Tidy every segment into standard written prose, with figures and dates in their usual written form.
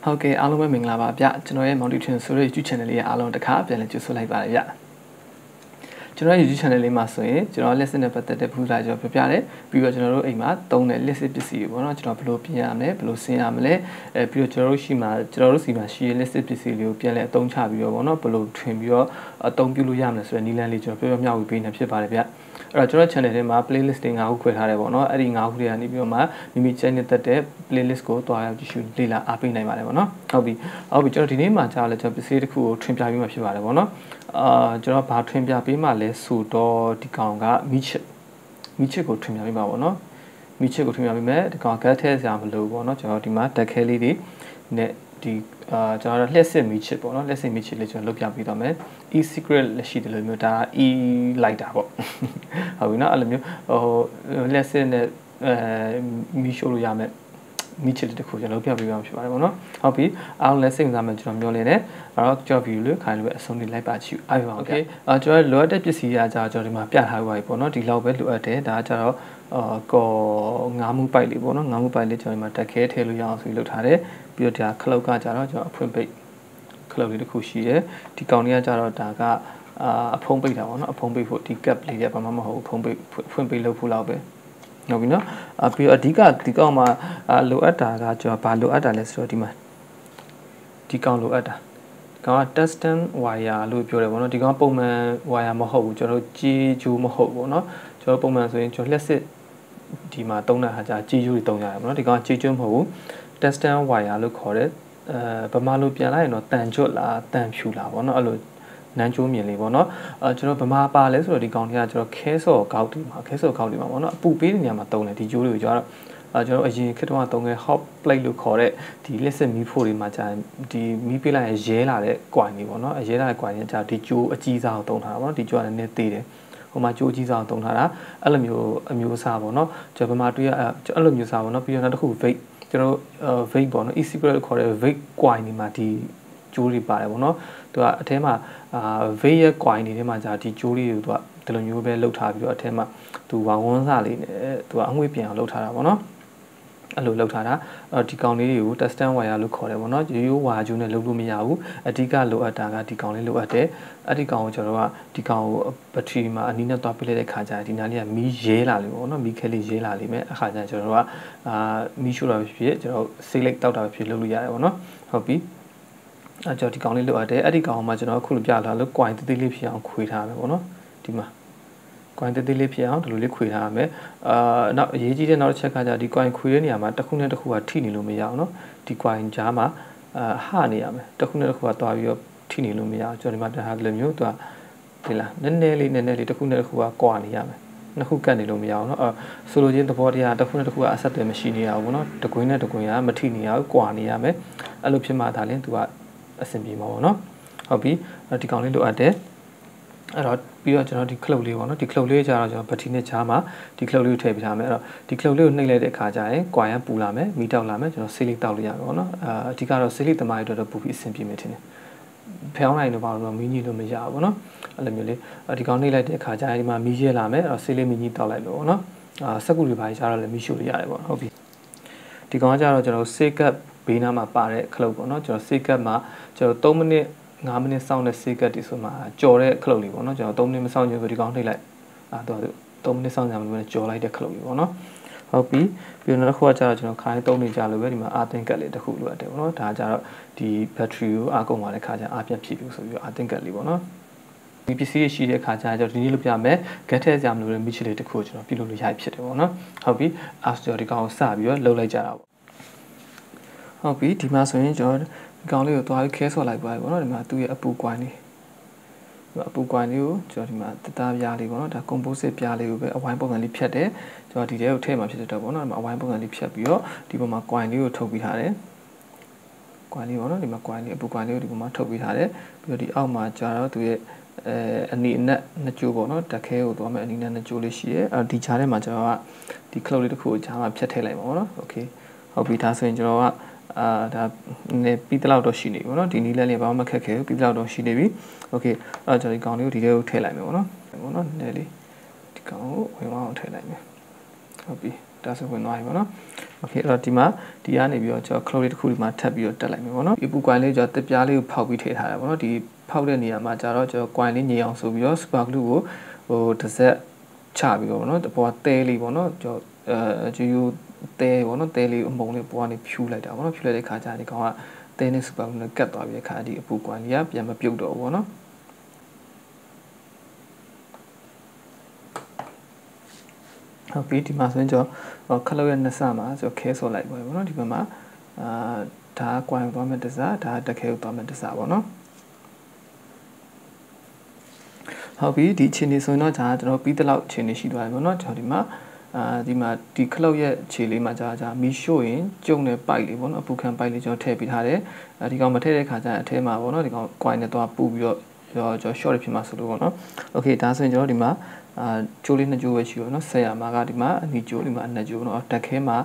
ဟုတ်ကဲ့အားလုံးပဲမင်္ဂလာပါဗျကျွန်တော်ရဲ့ Mountain ဆိုတဲ့ YouTube channel လေးရဲ့အားလုံးတစ်ခါပြန်လည်ကြိုဆိုလိုက်ပါတယ်ဗျကျွန်တော်ရဲ့ YouTube channel လေးမှာဆိုရင်ကျွန်တော် lesson နဲ့ပတ်သက်တဲ့ပူလာကျွန်တော်ပြပြတယ်ပြီးတော့ကျွန်တော်တို့အိမ်မှာသုံးတဲ့ lesson ပစ္စည်းတွေပေါ့နော်ကျွန်တော်ဘယ်လိုပြင်ရမလဲဘယ်လိုဆင်းရမလဲပြီးတော့ကျွန်တော်တို့စီမှာရှိတဲ့ lesson ပစ္စည်းလေးကိုပြန်လည်အသုံးချပြီးတော့ပေါ့နော်ဘယ်လိုထွင်ပြီးတော့အသုံးပြုလို့ရမလဲဆိုတဲ့နည်းလမ်းလေးကျွန်တော်ပြပြမျှဝေပေးနေဖြစ်ပါတယ်ဗျအဲ့တော့ကျွန်တော် channel ထဲမှာ playlist တွေ9ခုခွဲထားတယ်ပေါ့နော်အဲ့ဒီ9ခုတွေကနေပြီးတော့မှမိမိ channel တက်တဲ့ playlist ကိုတွားရောက်ကြည့်ရှုလေ့လာအားပေးနိုင်ပါတယ်ပေါ့နော်ဟုတ်ပြီကျွန်တော်ဒီနေ့မှာကြာလဲကျွန်တော်ပစ္စည်းတစ်ခုကိုထွင်ပြပေးမှဖြစ်ပါတယ်ပေါ့နော်ကျွန်တော်ဘာထွင်ပြပေးမှလဲဆိုတော့ဒီကောင်ကမီချစ်ကိုထွင်ပြပေးမှာပေါ့နော်မီချစ်ကိုထွင်ပြပေးမယ်ဒီကောင် gas ထဲစရာမလိုပေါ့နော်ကျွန်တော်ဒီမှာတက်ခဲလေးတွေနဲ့ဒီကျွန်တော်လျှက်စစ်မီချစ်ပေါ့နော်လျှက်စစ်မီချစ်လေးကျွန်တော်လုပ်ပြပေးတော့မယ် e secret လက်ရှိတယ်လို့မျိုးဒါ e လိုက်တာပေါ့ဟုတ်ပြီနော်အဲ့လိုမျိုးလျှက်စစ်နဲ့မီရှိုးလို့ရမယ်မီချစ်တစ်ခုကျွန်တော်လုပ်ပြပေးပါမှာဖြစ်ပါတယ်ပေါ့နော်ဟုတ်ပြီအားလုံးလည်းစိတ်ဝင်စားမှကျွန်တော်မျှော်လင့်တယ်အဲ့တော့ကျွန်တော် view လေးခိုင်းလို့အဆုံးထိလိုက်ပါချီအားပါโอเคကျွန်တော်လိုအပ်တဲ့ပစ္စည်းရာကျွန်တော်ဒီမှာပြထားပါပြီပေါ့နော်ဒီလောက်ပဲလိုအပ်တယ်ဒါကကျတော့ကော9မှုပိုက်လေးပေါ့နော်9မှုပိုက်လေးကျွန်တော်ဒီမှာတက်ခဲထည့်လို့ရအောင်ဆိုပြီးလုပ်ထားတယ်ပြီးတော့ဒါခလုတ်ကကျတော့ကျွန်တော်အဖွင့်ပိတ်ခလုတ်လေးတစ်ခုရှိတယ်ဒီကောင်လေးကကျတော့ဒါကအဖုံးပိတ်တာပေါ့နော်အဖုံးပိတ်ဖို့ဒီ cap လေးကဘာမှမဟုတ်ဘူးဖုံးပိတ်ဖွင့်ပိတ်လုပ်ဖို့လောက်ပဲဟုတ်ပြီနော်ပြီးတော့အဓိကဒီကောင်မှာလိုအပ်တာကကျွန်တော်ဘာလိုအပ်တာလဲဆိုတော့ဒီမှာဒီကောင်လိုအပ်တာဒီကောင်က tungsten wire လို့ပြောတယ်ပေါ့နော်ဒီကောင်ပုံမှန် wire မဟုတ်ဘူးကျွန်တော်ကြေးကြိုးမဟုတ်ဘူးပေါ့နော်ကျွန်တော်ပုံမှန်ဆိုရင်ကျွန်တော်လျှက်စစ်ဒီမှာသုံးတာဟာကြာကြေးကြိုးတွေသုံးကြတယ်ပေါ့နော်ဒီကောင်ကြေးကြိုးမဟုတ်ဘူး tungsten wire လို့ခေါ်တယ်ဗမာလိုပြန်လိုက်ရင်တော့တန်ကျွတ်လားတန်ဖြူလားပေါ့နော်အဲ့လိုနန်းကျိုးမြင်လေးပေါ့နော်ကျွန်တော်ဗမာပါလဲဆိုတော့ဒီကောင်တွေကကျွန်တော်ခဲစော်ကောက်တွေမှာပေါ့နော်အပူပေးတဲ့နေရာမှာတုံးတယ်ဒီကျိုးတွေကိုကျွန်တော်အရင်ခေတ်တုန်းကတုံးခဲ့ hot plate လို့ခေါ်တဲ့ဒီလက်စစ်မီးဖိုတွေမှာကြာဒီမီးပေးလိုက်ရင်ရဲလာတဲ့ကွိုင်တွေပေါ့နော်ရဲလာတဲ့ကွိုင်တွေကြာဒီကျိုးအကြီးစားကိုတုံးထားတာပေါ့နော်ဒီကျိုးကလည်းနည်းသေးတယ်ဟိုမှာကျိုးကြီးစားကိုတုံးထားတာအဲ့လိုမျိုးအမျိုးအစားပေါ့နော်ကျွန်တော်ဗမာတွေ့ရအဲ့လိုမျိုးစားပေါ့နော်ပြီးတော့နောက်တစ်ခု vape ကျွန်တော်vape ပေါ့နော် e secret လို့ခေါ်တဲ့ vape ကွိုင်တွေမှာဒီကျိုးတွေပါတယ်ပေါ့နော်သူကအထဲမှာvape ရဲ့ coin တွေထဲမှာじゃဒီကျိုးလေးတွေကိုသူကဒီလိုမျိုးပဲလှုပ်ထားပြီးတော့အထဲမှာသူဝဝန်းစားလေးနဲ့သူကအငွေ့ပြန်အောင်လှုပ်ထားတာပေါ့နော်အဲ့လိုလှုပ်ထားတာဒီကောင်လေးတွေကို tungsten wire လို့ခေါ်တယ်ပေါ့နော်ရိုးရိုးဝါကျိုးနဲ့လှုပ်လို့မရဘူးအဓိကလိုအပ်တာကဒီကောင်လေးလိုအပ်တယ်အဲ့ဒီကောင်ကိုကျွန်တော်ကဒီကောင်ကိုဘက်ထရီမှာအနီးနဲ့တွားပစ်လိုက်တဲ့ခါကျရင်ဒီနားလေးကမီးရဲလာလိမ့်မယ်ပေါ့နော်မီးခဲလေးရဲလာလိမ့်မယ်အခါကျရင်ကျွန်တော်ကမီးရှို့တာဖြစ်ကျွန်တော်ဆေးလိုက်တောက်တာဖြစ်လုပ်လို့ရတယ်ပေါ့နော်ဟုတ်ပြီကျွန်တော်ဒီကောင်လေးလိုအပ်တယ်အဲ့ဒီကောင်မှာကျွန်တော်အခုလိုပြလာလို့ coin တေးသေးလေးဖြစ်အောင်ခွေထားမယ်ပေါ့နော်ဒီမှာ coin တေးသေးလေးဖြစ်အောင်ဒီလိုလေးခွေထားရမယ်နောက်အရေးကြီးတဲ့နောက်တစ်ချက်ကဒီ coin ခွေတဲ့နေရာမှာတစ်ခုနဲ့တစ်ခုကထိနေလို့မရအောင်နော်ဒီ coin ကြားမှာဟနေရမယ်တစ်ခုနဲ့တစ်ခုကတွားပြီးတော့ထိနေလို့မရအောင်ကျွန်တော်ဒီမှာတက်ထားတယ်မျိုးသူကဒီလားနည်းနည်းလေးတစ်ခုနဲ့တစ်ခုကကွာနေရမယ်နှစ်ခုကတ်နေလို့မရအောင်နော်ဆိုလိုချင်းသဘောတရားတစ်ခုနဲ့တစ်ခုကအဆက်အသွယ်မရှိနေရဘူးနော်တကွင်းနဲ့တကွင်းကမထိနေရဘူးကွာနေရမယ်အဲ့လိုဖြစ်မှဒါလည်းသူကအဆင်ပြေမှာပေါ့နော်ဟုတ်ပြီဒီကောင်လေးလိုအပ်တယ်အဲ့တော့ပြီးတော့ကျွန်တော်ဒီခလုတ်လေးပေါ့နော်ဒီခလုတ်လေးကျတော့ကျွန်တော်ဗတီနဲ့ချားမှာဒီခလုတ်လေးကိုထည့်ပေးထားမယ်အဲ့တော့ဒီခလုတ်လေးကိုနှိပ်လိုက်တဲ့အခါကျရင်ကွာရန်ပူလာမယ်မီးတောက်လာမယ်ကျွန်တော်ဆေးလေးတောက်လို့ရမယ်ပေါ့နော်အဓိကတော့ဆေးလေးသမားတွေတော့ပူပြီးအဆင်ပြေမယ်ထင်တယ်ဖျောင်းနိုင်တော့ဘာလို့မီးညှိလို့မရဘူးပေါ့နော်အဲ့လိုမျိုးလေးဒီကောင်နှိပ်လိုက်တဲ့အခါကျရင်ဒီမှာမီးရဲလာမယ်အဲ့တော့ဆေးလေးမီးညှိတောက်လိုက်လို့ပေါ့နော်စက်ကူတွေပါကျတော့လည်းမီးရှို့လို့ရတယ်ပေါ့ဟုတ်ပြီဒီကောင်ကကျတော့ကျွန်တော်ဆေးကပ်ဘေးနားမှာပါတဲ့ခလုတ်ပေါ့နော်ကျွန်တော်ဆေးကပ်မှာကျွန်တော်3မိနစ်5မိနစ်စောင့်တဲ့ဆေးကပ်တွေဆိုမှကြော်တဲ့ခလုတ်လေးပေါ့နော်ကျွန်တော်3မိနစ်မစောင့်ချင်ဆိုဒီကောင်နှိပ်လိုက်သူ3မိနစ်စောင့်ကြမှာလို့ကြော်လိုက်တဲ့ခလုတ်လေးပေါ့နော်ဟုတ်ပြီပြီးတော့နောက်တစ်ခုကကျတော့ကျွန်တော်ခိုင်း3နေကြလို့ပဲဒီမှာအာသင်ကတ်လေးတစ်ခုလိုအပ်တယ်ပေါ့နော်ဒါကကျတော့ဒီဘက်ထရီကိုအားကုန်သွားတဲ့ခါကျအားပြန်ဖြည့်ပြီးဆိုပြီးတော့အာသင်ကတ်လေးပေါ့နော်ဒီပစ္စည်းရှိတဲ့ခါကျတော့ဒီနေ့လုပ်ပြမယ်ဂက်ထည့်စရာမလိုတဲ့မီးချစ်လေးတစ်ခုကိုကျွန်တော်ပြုလုပ်လို့ရဖြစ်တယ်ပေါ့နော်ဟုတ်ပြီအားဆိုတော့ဒီကောင်ကိုစပြီးတော့လှုပ်လိုက်ကြတာပေါ့ဟုတ်ပြီဒီမှာဆိုရင်ကျွန်တော်ဒီကောင်လေးကိုသွားပြီးခဲဆော်လိုက်ပါပြီပေါ့နော်ဒီမှာသူ့ရဲ့အပူကွိုင်းလေးအပူကွိုင်းလေးကိုကျွန်တော်ဒီမှာတသားပြားလေးပေါ့နော်ဒါ composite ပြားလေးကိုပဲအဝိုင်းပုံစံလေးဖြတ်တယ်ကျွန်တော်ဒီထဲကိုထည့်မှာဖြစ်တဲ့တော့ပေါ့နော်ဒီမှာအဝိုင်းပုံစံလေးဖြတ်ပြီးတော့ဒီပေါ်မှာကွိုင်းလေးကိုထုတ်ပြီးထားတယ်ကွိုင်းလေးပေါ့နော်ဒီမှာကွိုင်းလေးအပူကွိုင်းလေးကိုဒီပေါ်မှာထုတ်ပြီးထားတယ်ပြီးတော့ဒီအောက်မှာကျတော့သူ့ရဲ့အနီအနက်နှစ်ကြိုးပေါ့နော်တက်ခဲကိုသွားမယ်အနီအနက်နှစ်ကြိုးလေးရှိတယ်ဒီချားထဲမှာကျွန်တော်ကဒီ cloud လေးတစ်ခုကိုချားမှာဖြတ်ထည့်လိုက်ပါပေါ့နော် okay ဟုတ်ပြီဒါဆိုရင်ကျွန်တော်ကဒါနေပြီးတလောက်တော့ရှိနေပြီပေါ့နော်ဒီနီးလဲလေးဘာမှမခက်ခဲဘူးပြီးတလောက်တော့ရှိနေပြီโอเคအဲ့တော့ကျွန်တော်ဒီကောင်လေးကိုဒီထဲကိုထည့်လိုက်မယ်ပေါ့နော်နည်းနည်းလေးဒီကောင်ကိုဝင်အောင်ထည့်လိုက်မယ်ဟုတ်ပြီ ဒါဆိုဝင်သွားပြီပေါ့နော်โอเคအဲ့တော့ဒီမှာဒီကနေပြီးတော့ကျွန်တော် cloud လေးတစ်ခုဒီမှာထပ်ပြီးတော့တက်လိုက်မယ်ပေါ့နော်ဒီပူ coin လေးကျွန်တော်တစ်ပြားလေးကိုဖောက်ပြီးထည့်ထားတယ်ပေါ့နော်ဒီဖောက်တဲ့နေရာမှာကျတော့ကျွန်တော် coin လေးညင်အောင်ဆိုပြီးတော့ super glue ကိုဟိုတစ်ဆက်ချပြီးတော့ပေါ့နော်ပေါ်ကတဲလေးပေါ့နော်ကျွန်တော်ဂျူယူတဲပေါ့နော်တဲလေးအမုံလေးပေါ်ကနေဖြူလိုက်တာပေါ့နော်ဖြူလိုက်တဲ့ခါကျဒီကောင်ကတဲနဲ့ super glue နဲ့ကတ်သွားပြီးတဲ့ခါဒီအပူ coin လေးကပြန်မပြုတ်တော့ဘူးပေါ့နော်ဟုတ်ပြီဒီမှာဆိုရင်ကျွန်တော်ခလုတ်ရဲ့နှစ်ဆမှာကျွန်တော်ခဲဆော်လိုက်ပါပေါ့နော်ဒီဘက်မှာဒါက coin သွားမဲ့တစားဒါတက်ခဲကိုသွားမဲ့တစားပေါ့နော်ဟုတ်ပြီဒီအခြေအနေဆိုရင်တော့ဒါကျွန်တော်ပြီးတဲ့လောက်အခြေအနေရှိသွားပြီပေါ့နော်ကျွန်တော်ဒီမှာဒီခလုတ်ရဲ့ခြေလေးမှာကြာမီရှို့ရင်ကျုံတဲ့ပိုက်လေးပေါ့နော်အပူခံပိုက်လေးကျွန်တော်ထည့်ပေးထားတယ်ဒီကောင်မထည့်တဲ့ခါကျရင်အထဲမှာပေါ့နော်ဒီကောင် coin နဲ့သွားပူပြီးတော့ကျွန်တော် short ဖြစ်မှာဆိုလို့ပေါ့နော်โอเคဒါဆိုရင်ကျွန်တော်ဒီမှာကျိုးလေးနှစ်ကျိုးပဲရှိရောเนาะဆက်ရမှာကဒီမှာအနီကျိုးဒီမှာအနက်ကျိုးเนาะတက်ခဲမှာ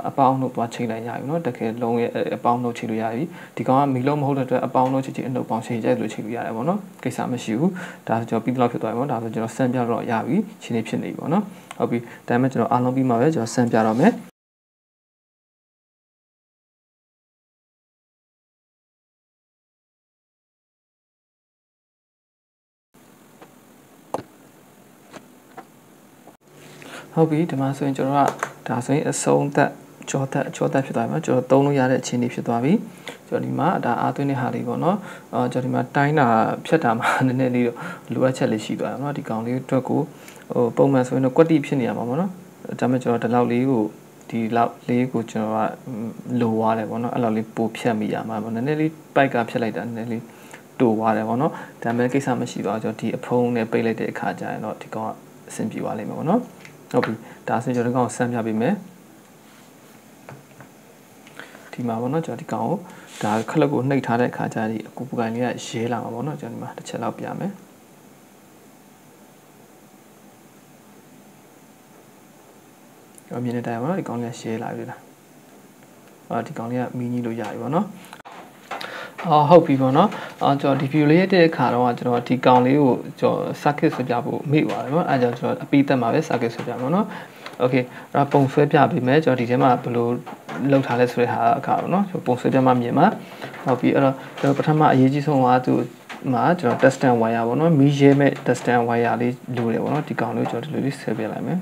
အပေါင်းတို့သွားချိန်လိုက်ရပြီเนาะတက်ခဲလုံးရဲ့အပေါင်းတို့ချိန်လို့ရပြီဒီကောင်ကမီလုံးမဟုတ်တဲ့အတွက်အပေါင်းတို့ချိန်အနှုတ်ပေါင်းချိန်ကြိုက်လို့ချိန်လို့ရတယ်ပေါ့เนาะကိစ္စမရှိဘူးဒါဆိုကျွန်တော်ပြီးတော့ဖြစ်သွားပြီပေါ့ဒါဆိုကျွန်တော်ဆန်ပြတော့ရပြီချိန်နေဖြစ်နေပြီပေါ့เนาะဟုတ်ပြီဒါပေမဲ့ကျွန်တော်အားလုံးပြီးမှပဲကျွန်တော်ဆန်ပြတော့မယ်ဟုတ်ပြီဒီမှာဆိုရင်ကျွန်တော်ကဒါဆိုရင်အဆုံးသက်ကြောသက်ဖြစ်သွားပြီကျွန်တော်သုံးလို့ရတဲ့အခြေအနေဖြစ်သွားပြီကျွန်တော်ဒီမှာဒါအားသွင်းတဲ့ဟာလေးပေါ့နော်ကျွန်တော်ဒီမှာတိုင်းတာဖြတ်တာမှာနည်းနည်းလေးလိုအပ်ချက်လေးရှိသွားတယ်เนาะဒီကောင်လေးအတွက်ကိုပုံမှန်ဆိုရင်တော့ကွက်တိဖြစ်နေရမှာပေါ့နော်ဒါပေမဲ့ကျွန်တော်ဒီလောက်လေးကိုဒီလောက်လေးကိုကျွန်တော်ကလိုသွားတယ်ပေါ့နော်အဲ့လောက်လေးပိုဖြတ်မိရမှာပေါ့နည်းနည်းလေးပိုက်ကဖြတ်လိုက်တာနည်းနည်းလေးတိုးသွားတယ်ပေါ့နော်ဒါပေမဲ့ကိစ္စမရှိတော့ကျွန်တော်ဒီအဖုံးနဲ့ပိတ်လိုက်တဲ့အခါကျရင်တော့ဒီကောင်ကအဆင်ပြေသွားလိမ့်မယ်ပေါ့နော်ဟုတ်ပြီဒါဆိုကျွန်တော်ဒီကောင်ကိုဆန်းပြပေးမယ်ဒီမှာပေါ့နော်ကျွန်တော်ဒီကောင်ကိုဒါခလုတ်ကိုနှိပ်ထားတဲ့အခါကျဒီအကူပူကိုင်လေးကရဲလာမှာပေါ့နော်ကျွန်တော်ဒီမှာတစ်ချက်လောက်ပြမယ်အမြင်နဲ့တိုင်ပေါ့နော်ဒီကောင်လေးကရဲလာပြီလားဒီကောင်လေးကမီးကြီးလို့ရပြီပေါ့နော်ဟုတ်ပြီပေါ့နော်ကျွန်တော်ဒီ view လေးရဲ့တဲ့အခါတော့ကျွန်တော်ဒီကောင်လေးကိုကျွန်တော် circuit ဆွဲပြဖို့မေ့ပါတယ်ပေါ့အဲကြောင့်ကျွန်တော်အပြီးသက်မှာပဲ circuit ဆွဲပြပါတော့โอเคအဲ့တော့ပုံဆွဲပြပေးမယ်ကျွန်တော်ဒီထဲမှာဘယ်လိုလောက်ထားလဲဆိုတဲ့ဟာအခါပေါ့နော်ကျွန်တော်ပုံဆွဲပြမှမြင်မှာဟုတ်ပြီအဲ့တော့ကျွန်တော်ပထမအရေးကြီးဆုံးကသူမှာကျွန်တော် tungsten wire ပေါ့နော်မီးရဲမဲ့ tungsten wire လေးလိုတယ်ပေါ့နော်ဒီကောင်လေးကျွန်တော်ဒီလိုလေးဆွဲပြလိုက်မယ်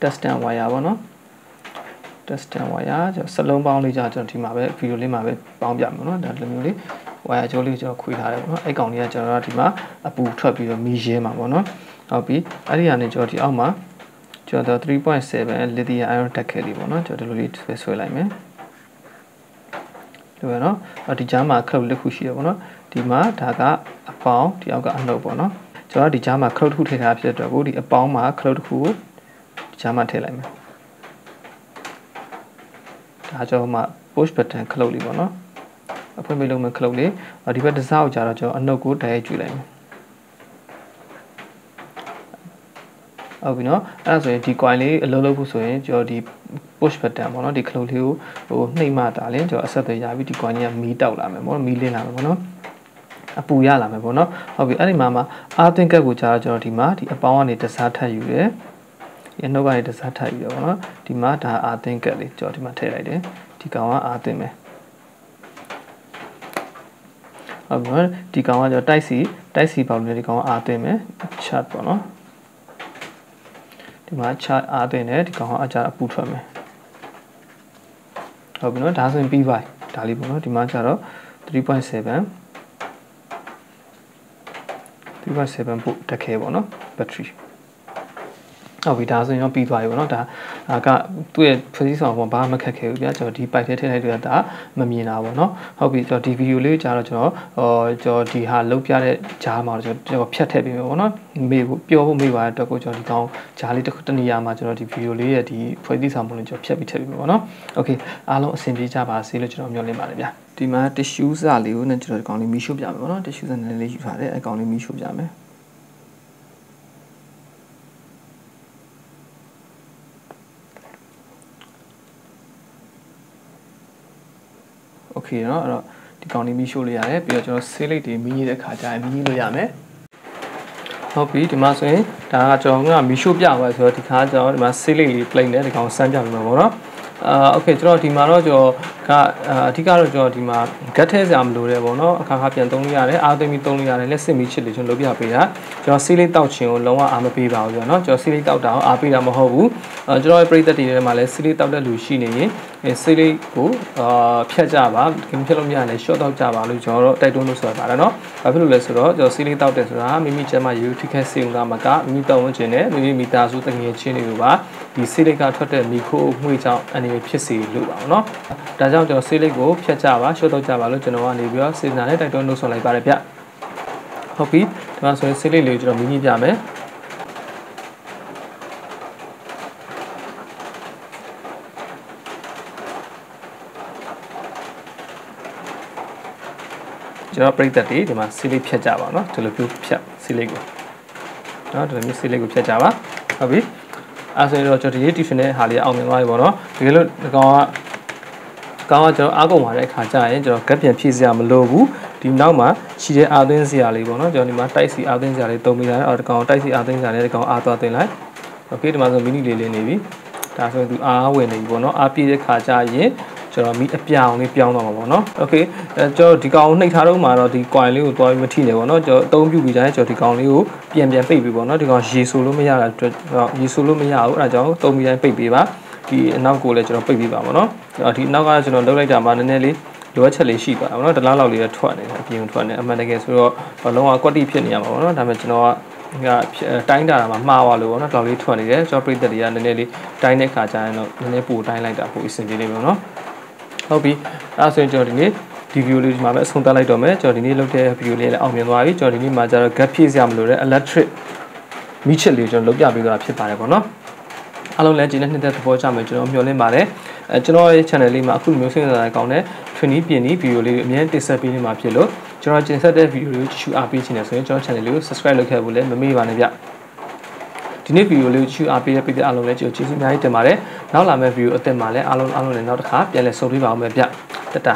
tungsten wire ပေါ့နော်tungsten wire ကျွန်တော်စလုံးပေါင်းလေးကျွန်တော်ဒီမှာပဲဗီဒီယိုလေးမှာပဲပေါင်းပြမှာနော်ဒါလိုမျိုးလေး wire ကြိုးလေးကျွန်တော်ခွေထားတယ်ပေါ့နော်အဲ့ကောင်လေးကကျွန်တော်ဒီမှာအပူထွက်ပြီးတော့မီးရဲမှာပေါ့နော်ဟုတ်ပြီအဲ့ဒီကနေကျွန်တော်ဒီအောက်မှာကျွန်တော် 3.7 lithium ion တက်ခဲလေးပေါ့နော်ကျွန်တော်ဒီလိုလေးဆွဲလိုက်မယ်ဒီလိုနော်ဒီကြားမှာခလုတ်တစ်ခုရှိရပေါ့နော်ဒီမှာဒါကအပေါင်းဒီအောက်ကအနှုတ်ပေါ့နော်ကျွန်တော်ဒီကြားမှာခလုတ်တစ်ခုထည့်ထားဖြစ်တဲ့အတွက်ကိုဒီအပေါင်းမှာခလုတ်တစ်ခုကိုဒီကြားမှာထည့်လိုက်မယ်ဒါကျွန်တော်မှ push button ခလုတ်လေးပေါ့နော်အဖွင့်ပေးလို့မယ်ခလုတ်လေးဒီဘက်တစ်စားကိုကြာတော့ကျွန်တော်အနှုတ်ကိုတိုက်ရိုက်ကျွေးလိုက်မယ်ဟုတ်ပြီနော်အဲ့ဒါဆိုရင်ဒီ coin လေးအလုံးလုံးဖို့ဆိုရင်ကျွန်တော်ဒီ push button ပေါ့နော်ဒီခလုတ်လေးကိုနှိပ်မှတာလင်းကျွန်တော်အဆက်သွယ်ရပြီဒီ coin လေးကမီးတောက်လာမယ်ပေါ့နော်မီးလင်းလာမယ်ပေါ့နော်အပူရလာမယ်ပေါ့နော်ဟုတ်ပြီအဲ့ဒီမှာအားသွင်းကတ်ကိုကြာတော့ကျွန်တော်ဒီမှာဒီအပေါင်းကနေတစားထပ်ယူတယ်ဒီအနှုတ်ကနေတစားထပ်ယူတယ်ပေါ့နော်ဒီမှာဒါအားသွင်းကတ်လေးကျွန်တော်ဒီမှာထည့်လိုက်တယ်ဒီကောင်ကအားသွင်းမယ်ဟုတ်ပြီဒီကောင်ကကျွန်တော်တိုက်စီပေါက်လေးဒီကောင်ကအားသွင်းမယ် chart ပေါ့နော်ဒီမှာ chart အားသွင်းတယ်ဒီကောင်ကအကြအပူထွက်မယ်ဟုတ်ပြီနော်ဒါဆိုရင်ပြီးပါဒါလေးပေါ့နော်ဒီမှာကျတော့ 3.7 ပို့တက်ခဲပေါ့နော် battery ဟုတ်ပြီဒါဆိုရင်တော့ပြီးသွားပြီပေါ့နော်ဒါကသူ့ရဲ့ဖွဲ့စည်းဆောင်ဘာမှမခက်ခဲဘူးဗျာကျွန်တော်ဒီ pipe ထဲထည့်လိုက်တော့ဒါမမြင်တာပေါ့နော်ဟုတ်ပြီကျွန်တော်ဒီ video လေးကြာတော့ကျွန်တော်ဒီဟာလုတ်ပြတဲ့ဂျားမှာကျွန်တော်ဖြတ်ထည့်ပေးမယ်ပေါ့နော်မေးဖို့ပြောဖို့မေးပါတဲ့အတွက်ကိုကျွန်တော်ဒီကောင်ဂျားလေးတစ်နေရာမှာကျွန်တော်ဒီ video လေးရဲ့ဒီဖွဲ့စည်းဆောင်ပုံလေးကျွန်တော်ဖြတ်ပြီးထည့်ပေးမယ်ပေါ့နော်โอเคအားလုံးအဆင်ပြေကြပါစေလို့ကျွန်တော်မျှော်လင့်ပါတယ်ဗျာဒီမှာ tissue စာလေးကိုနဲ့ကျွန်တော်ဒီကောင်လေးမီးရှို့ပြမယ်ပေါ့နော် tissue စာနည်းလေးယူထားတယ်အဲကောင်လေးမီးရှို့ပြမယ်โอเคเนาะအဲ့တော့ဒီကောင်လေးမီးရှို့လို့ရတယ်ပြီးတော့ကျွန်တော်ဆေးလိပ်တွေမီးနေတဲ့ခါကျရင်မီးလို့ရမယ်ဟ ဟုတ်ပြီဒီမှာဆိုရင်ဒါကကျွန်တော်ကမီရှိုးပြပါဆိုတော့ဒီခါကျွန်တော်ဒီမှာဆေးလေးလေး plate နဲ့ဒီကောင်စမ်းပြပေးမှာပေါ့နော်โอเคကျွန်တော်ဒီမှာတော့ကျွန်တော်ကအဓိကတော့ကျွန်တော်ဒီမှာ gut ထဲစရာမလိုတယ်ပေါ့နော်အခါခါပြန်သုံးလို့ရတယ်အားသိမ်းပြီးသုံးလို့ရတယ်လက်စစ်မီချစ်လေးကျွန်တော်လုပ်ပြပေးတာကျွန်တော်ဆေးလေးတောက်ချင်ကိုလုံးဝအားမပေးပါဘူးကျွန်တော်နော်ကျွန်တော်ဆေးလေးတောက်တာကိုအားပေးတာမဟုတ်ဘူးကျွန်တော်ရဲ့ပရိသတ်တွေထဲမှာလည်းဆေးလေးတောက်တဲ့လူရှိနေရင်ဆေးလေးကိုဖြတ်ကြပါခင်ဖြတ်လို့မရရင် short တောက်ကြပါလို့ကျွန်တော်တို့တိုက်တွန်းလို့ဆိုတာပါနော်ဘာဖြစ်လို့လဲဆိုတော့ကျွန်တော်ဆေးလေးတောက်တယ်ဆိုတာမိမိကျန်းမာရေးထိခိုက်စေုံကမကမိမိတောင်းဝင်ခြင်းနဲ့မိမိမိသားစုတငယ်ချင်းတွေကိုပါဒီဆေးလေးကထွက်တဲ့မီခိုငွေကြောင့်အနေနဲ့ဖြစ်စေလို့ပါနော်ဒါကြောင့်ကျွန်တော်ဆေးလေးကိုဖြတ်ကြပါ short တောက်ကြပါလို့ကျွန်တော်ကနေပြီးတော့စေနာနဲ့တိုက်တွန်းလို့ဆိုလိုက်ပါတယ်ဗျဟုတ်ပြီဒီမှာဆိုရင်ဆေးလေးလေးကိုကျွန်တော်မိမိပြမယ်ကျွန်တော်ပြိတ္တတွေဒီမှာဆေးလေးဖြတ်ကြပါเนาะဒီလိုမျိုးဖြတ်ဆေးလေးကိုเนาะဒီလိုမျိုးဆေးလေးကိုဖြတ်ကြပါဟုတ်ပြီအဲဆိုတော့ကျွန်တော်ဒီ tuition နဲ့ဟာလေးအောင်မြင်သွားပြီပေါ့เนาะတကယ်လို့ဒီကောင်ကကျွန်တော်အားကုန်ပါတဲ့အခါကျရင်ကျွန်တော်ဂက်ပြန်ဖြည့်စရာမလိုဘူးဒီနောက်မှာရှိတဲ့အာသွင်းစရာလေးပေါ့เนาะကျွန်တော်ဒီမှာတိုက်စီအာသွင်းစရာလေးသုံးမိတယ်အော်ဒီကောင်တိုက်စီအာသွင်းစရာလေးဒီကောင်အားသွားသွင်းလိုက်โอเคဒီမှာဆိုမီနီလေးနေပြီဒါဆိုရင်သူအားဝင်နေပြီပေါ့เนาะအားပြည့်တဲ့ခါကျရင်ကျွန်တော်မီအပြောင်လေးပြောင်းတော့မှာပေါ့နော်โอเคကျွန်တော်ဒီကောင်နှိပ်ထားတော့မှာတော့ဒီ coin လေးကိုတွားပြီးမထိနေပေါ့နော်ကျွန်တော်အသုံးပြုပြီးကြရင်ကျွန်တော်ဒီကောင်လေးကိုပြန်ပိတ်ပြီးပေါ့နော်ဒီကောင်ရေဆိုလို့မရတာရေဆိုလို့မရဘူးအဲဒါကြောင့်သုံးပြီးတိုင်းပိတ်ပေးပါဒီအနောက်ကိုလည်းကျွန်တော်ပိတ်ပေးပါပေါ့နော်ဒီအနောက်ကကျွန်တော်လုပ်လိုက်တာမှနည်းနည်းလေးလိုအပ်ချက်လေးရှိပါပေါ့နော်တလားလောက်လေးထွက်နေတယ်အပြင်ထွက်နေအမှန်တကယ်ဆိုတော့လုံးဝကွက်တိဖြစ်နေရမှာပေါ့နော်ဒါပေမဲ့ကျွန်တော်ကတိုင်းတာမှာမှားသွားလို့ပေါ့နော်တော်လေးထွက်နေတယ်ကျွန်တော်ပြိတ္တတွေကနည်းနည်းလေးတိုင်းတဲ့ခါကျရင်တော့နည်းနည်းပိုတိုင်းလိုက်တာပိုအဆင်ပြေလေးပေါ့နော်ဟုတ်ပြီအဲဆိုရင်ကျွန်တော်ဒီနေ့ဒီဗီဒီယိုလေးဒီမှာပဲအဆုံးသတ်လိုက်တော့မယ်ကျွန်တော်ဒီနေ့လုပ်တဲ့ဗီဒီယိုလေးလည်းအောင်မြင်သွားပြီကျွန်တော်ဒီနေ့မှာကျတော့ gap ဖြည့်စရာမလိုတဲ့ electric မီးချစ်လေးကျွန်တော်လုပ်ပြပေးသွားတာဖြစ်ပါတယ်ပေါ့နော်အားလုံးလည်းဒီနေ့နှစ်သက်သဘောကျမယ်ကျွန်တော်မျှော်လင့်ပါတယ်ကျွန်တော်ရဲ့ channel လေးမှာအခုမျိုးစိတ်စားကောင်းတဲ့ training ပြင်ပြီးဗီဒီယိုလေးအများကြီးတင်ဆက်ပေးနေမှာဖြစ်လို့ကျွန်တော်တင်ဆက်တဲ့ဗီဒီယိုလေးကိုကြည့်ရှုအားပေးချင်တယ်ဆိုရင်ကျွန်တော် channel လေးကို subscribe လုပ်ခဲ့ဖို့လည်းမမေ့ပါနဲ့ဗျဒီနေ့ဗီဒီယိုလေးကိုကြည့်အားပေးတဲ့ပြည်သူအားလုံးလည်းကျေးဇူးအများကြီးတင်ပါတယ်နောက်လာမယ့်ဗီဒီယိုအသစ်မှာလည်းအားလုံးလည်းနောက်တစ်ခါပြန်လည်ဆုံတွေ့ပါအောင်မယ်ဗျတတ